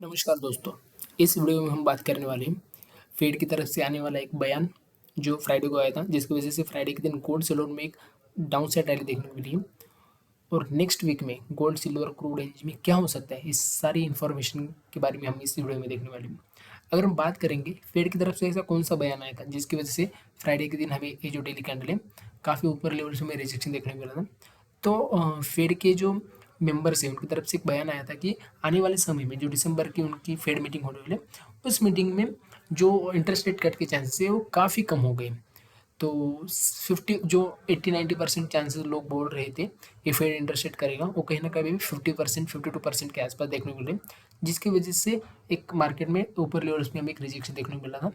नमस्कार दोस्तों। इस वीडियो में हम बात करने वाले हैं फेड की तरफ से आने वाला एक बयान जो फ्राइडे को आया था, जिसकी वजह से फ्राइडे के दिन गोल्ड सिल्वर में एक डाउन साइड रैली देखने को मिली है। और नेक्स्ट वीक में गोल्ड सिल्वर क्रूड रेंज में क्या हो सकता है, इस सारी इन्फॉर्मेशन के बारे में हम इस वीडियो में देखने वाले हैं। अगर हम बात करेंगे फेड की तरफ से ऐसा कौन सा बयान आया था जिसकी वजह से फ्राइडे के दिन हमें ये जो डेली कैंडल है काफ़ी ऊपर लेवल से हमें रिजेक्शन देखने को मिला था। तो फेड के जो मेंबर्स हैं उनकी तरफ से एक बयान आया था कि आने वाले समय में जो दिसंबर की उनकी फेड मीटिंग होने वाली है, उस मीटिंग में जो इंटरेस्ट रेट कट के चांसेस है वो काफ़ी कम हो गए। तो 50 जो 80-90% चांसेस लोग बोल रहे थे कि फेड इंटरेस्ट रेट करेगा, वो कहीं ना कहीं 50% 52% के आसपास देखने को मिले, जिसकी वजह से एक मार्केट में ऊपर लेवल्स में हमें एक रिजेक्शन देखने को मिला था।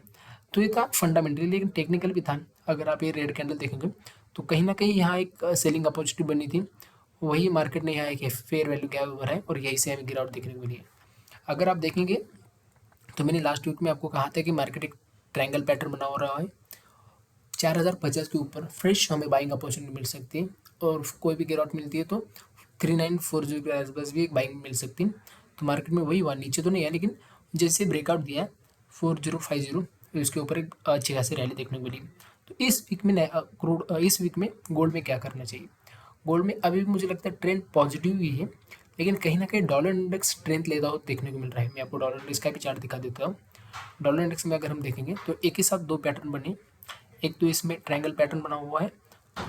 तो ये था फंडामेंटली, लेकिन टेक्निकल भी था। अगर आप ये रेड कैंडल देखेंगे तो कहीं ना कहीं यहाँ एक सेलिंग अपॉर्चुनिटी बनी थी, वही मार्केट ने यहाँ एक फेयर वैल्यू गैप ओवर है और यहीं से हमें गिरावट देखने को मिली है। अगर आप देखेंगे तो मैंने लास्ट वीक में आपको कहा था कि मार्केट एक ट्रायंगल पैटर्न बना हो रहा है, 4050 के ऊपर फ्रेश हमें बाइंग अपॉर्चुनिटी मिल सकती है, और कोई भी गिरावट मिलती है तो 3940 के आसपास भी एक बाइंग मिल सकती है। तो मार्केट में वही हुआ, नीचे तो नहीं है लेकिन जैसे ब्रेकआउट दिया 4050, तो इसके ऊपर एक अच्छी खासी रैली देखने को मिली। तो इस वीक में इस वीक में गोल्ड में क्या करना चाहिए? गोल्ड में अभी भी मुझे लगता है ट्रेंड पॉजिटिव ही है, लेकिन कहीं ना कहीं डॉलर इंडेक्स स्ट्रेंथ लेता हुआ देखने को मिल रहा है। मैं आपको डॉलर इंडेक्स का भी चार्ट दिखा देता हूँ। डॉलर इंडेक्स में अगर हम देखेंगे तो एक ही साथ दो पैटर्न बने, एक तो इसमें ट्रायंगल पैटर्न बना हुआ है,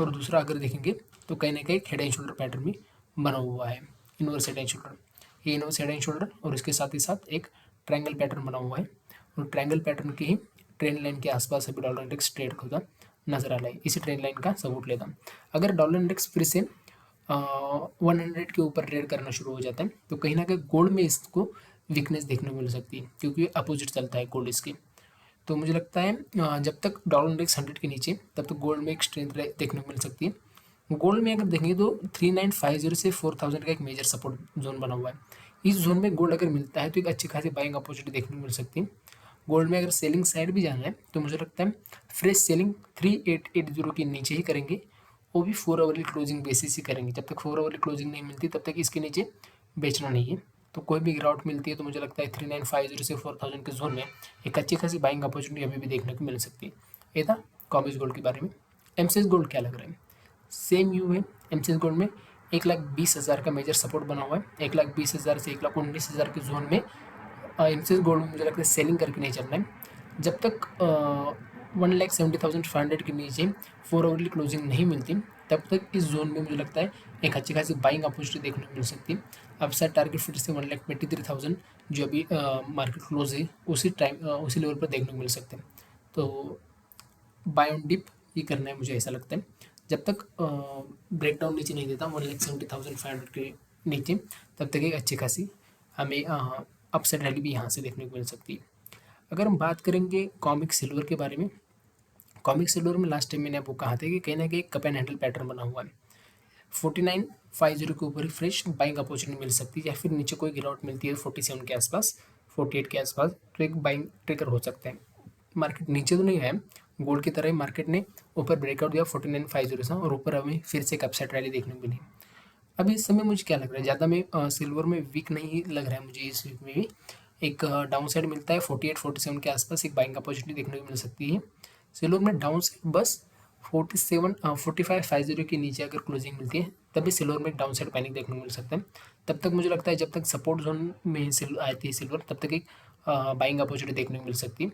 और दूसरा अगर देखेंगे तो कहीं ना कहीं हेड एंड शोल्डर पैटर्न भी बना हुआ है, इनवर्स हेड एंड शोल्डर। ये इनवर्स हेड एंड शोल्डर और इसके साथ ही साथ एक ट्रायंगल पैटर्न बना हुआ है, और ट्रायंगल पैटर्न की ही ट्रेंड लाइन के आसपास अभी डॉलर इंडेक्स ट्रेड होता नजर आ रहा है, इसी ट्रेंड लाइन का सपोर्ट लेता। अगर डॉलर इंडेक्स फिर से 100 के ऊपर ट्रेड करना शुरू हो जाता है तो कहीं ना कहीं गोल्ड में इसको वीकनेस देखने को मिल सकती है, क्योंकि अपोजिट चलता है गोल्ड इसके। तो मुझे लगता है जब तक डॉलर इंडेक्स 100 के नीचे, तब तक गोल्ड में एक स्ट्रेंथ देखने को मिल सकती है। गोल्ड में अगर देखेंगे तो 3950 से 4000 का एक मेजर सपोर्ट जोन बना हुआ है। इस जोन में गोल्ड अगर मिलता है तो एक अच्छी खासी बाइंग अपॉर्चुनिटी देखने को मिल सकती है। गोल्ड में अगर सेलिंग साइड भी जाना है तो मुझे लगता है फ्रेश सेलिंग 3880 के नीचे ही करेंगे, वो भी 4 आवरली क्लोजिंग बेसिस ही करेंगे। जब तक 4 आवरली क्लोजिंग नहीं मिलती तब तक इसके नीचे बेचना नहीं है। तो कोई भी गिरावट मिलती है तो मुझे लगता है 3950 से 4000 के जोन में एक अच्छी खासी बाइंग अपॉर्चुनिटी अभी भी देखने को मिल सकती है। ये था कॉमेज गोल्ड के बारे में। एमसीएक्स गोल्ड क्या लग रहा है? सेम यू है। एमसीएक्स गोल्ड में 1,20,000 का मेजर सपोर्ट बना हुआ है। 1,20,000 से 1,19,000 के जोन में एमसीएक्स गोल्ड में मुझे लगता है सेलिंग करके नहीं चलना है। जब तक 1,70,500 के नीचे 4 आवरली क्लोजिंग नहीं मिलती, तब तक इस जोन में मुझे लगता है एक अच्छी खासी बाइंग अपॉर्चुनिटी देखने को मिल सकती है। अपसाइड टारगेट फिर से 1,23,000 जो अभी मार्केट क्लोज है उसी टाइम उसी लेवल पर देखने को मिल सकते हैं। तो बाय ऑन डिप ये करना है, मुझे ऐसा लगता है। जब तक ब्रेकडाउन नीचे नहीं देता 1,70,500 के नीचे, तब तक एक अच्छी खासी हमें अपसाइड रैली भी यहाँ से देखने को मिल सकती है। अगर हम बात करेंगे कॉमिक सिल्वर के बारे में, कॉमिक सिल्वर में लास्ट टाइम मैंने आपको कहा था कि कहीं ना कहीं कप एंड हैंडल पैटर्न बना हुआ है। 4950 के ऊपर ही फ्रेश बाइंग अपॉर्चुनिटी मिल सकती है, या फिर नीचे कोई गिरावट मिलती है 47 के आसपास, 48 के आसपास, तो एक बाइंग ट्रिगर हो सकता है। मार्केट नीचे तो नहीं है, गोल्ड की तरह ही मार्केट ने ऊपर ब्रेकआउट दिया 4950 से, और ऊपर हमें फिर से एक अपसाइड रैली देखने को मिली। अभी इस समय मुझे क्या लग रहा है, ज़्यादा में सिल्वर में वीक नहीं लग रहा है मुझे। इस वीक में भी एक डाउन साइड मिलता है 48-47 के आसपास, एक बाइंग अपॉर्चुनिटी देखने को मिल सकती है। सिल्वर में डाउन साइड बस 4550 के नीचे अगर क्लोजिंग मिलती है तभी सिल्वर में डाउन साइड पैनिक देखने को मिल सकता है। तब तक मुझे लगता है जब तक सपोर्ट जोन में आती है सिल्वर, तब तक एक बाइंग अपॉर्चुनिटी देखने को मिल सकती है।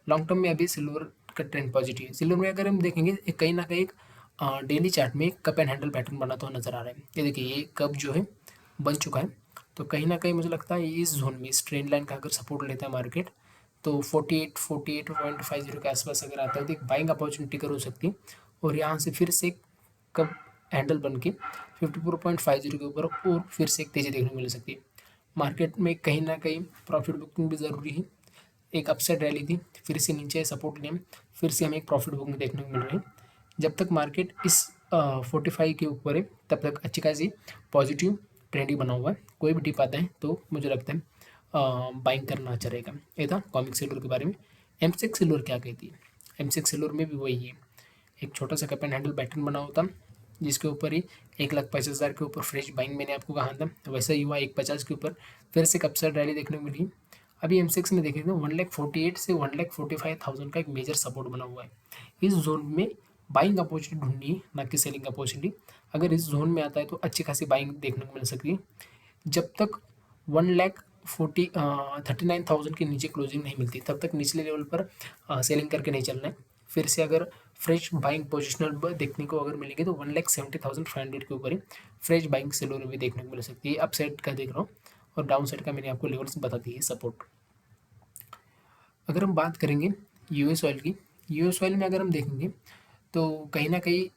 लॉन्ग टर्म में अभी सिल्वर का ट्रेंड पॉजिटिव है। सिल्वर में अगर हम देखेंगे कहीं ना कहीं डेली चार्ट में कप एंड हैंडल पैटर्न बनाता हुआ नजर आ रहा है। ये देखिए, ये कप जो है बन चुका है। तो कहीं ना कहीं मुझे लगता है इस जोन में इस ट्रेंड लाइन का अगर सपोर्ट लेता है मार्केट, तो 48-48.50 के आसपास अगर आता है तो एक बाइंग अपॉर्चुनिटी कर हो सकती है, और यहाँ से फिर से कब हैंडल बन के 54.50 के ऊपर और फिर से एक तेज़ी देखने को मिल सकती है। मार्केट में कहीं ना कहीं प्रॉफिट बुकिंग भी ज़रूरी है। एक अपसाइड रैली थी, फिर से नीचे सपोर्ट लिया, फिर से हमें एक प्रॉफिट बुकिंग देखने को मिल रही है। जब तक मार्केट इस 45 के ऊपर है तब तक अच्छी खासी पॉजिटिव ट्रेंड ही बना हुआ है। कोई भी डिप आता है तो मुझे लगता है बाइंग करना अच्छा रहेगा। ये था कॉमिक सिल्वर के बारे में। एमसेक्स सिल्वर क्या कहती है? एमसेक्स सिल्वर में भी वही है, एक छोटा सा कप एंड हैंडल पैटर्न बना होता जिसके ऊपर ही 1,50,000 के ऊपर फ्रेश बाइंग मैंने आपको कहा था, वैसा ही हुआ 1,50 के ऊपर फिर से एक अपसाइड रैली देखने को मिली। अभी एमसेक्स में देखेंगे तो 1,48,000 से 1,45,000 का एक मेजर सपोर्ट बना हुआ है। इस जोन में बाइंग अपॉर्चुनिटी ढूंढनी है, ना कि सेलिंग अपॉर्चुनिटी। अगर इस जोन में आता है तो अच्छी खासी बाइंग देखने को मिल सकती है। जब तक 1,39,000 के नीचे क्लोजिंग नहीं मिलती तब तक निचले लेवल पर सेलिंग करके नहीं चलना है। फिर से अगर फ्रेश बाइंग पोजिशनल देखने को अगर मिलेंगे तो 1,70,500 के ऊपर ही फ्रेश बाइंग सेलोर भी देखने को मिल सकती है। अप साइड का देख रहा हूँ और डाउन साइड का मैंने आपको लेवल्स बता दी है सपोर्ट। अगर हम बात करेंगे यूएस ऑयल की, यूएस ऑयल में अगर हम देखेंगे तो कहीं ना कहीं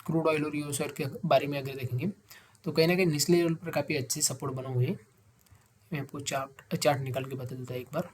क्रूड ऑयल और यूएस ऑयल के बारे में अगर देखेंगे तो कहीं ना कहीं निचले लेवल पर काफ़ी अच्छे सपोर्ट बना हुए हैं। मैं आपको चार्ट चार्ट निकाल के बता देता हूँ एक बार।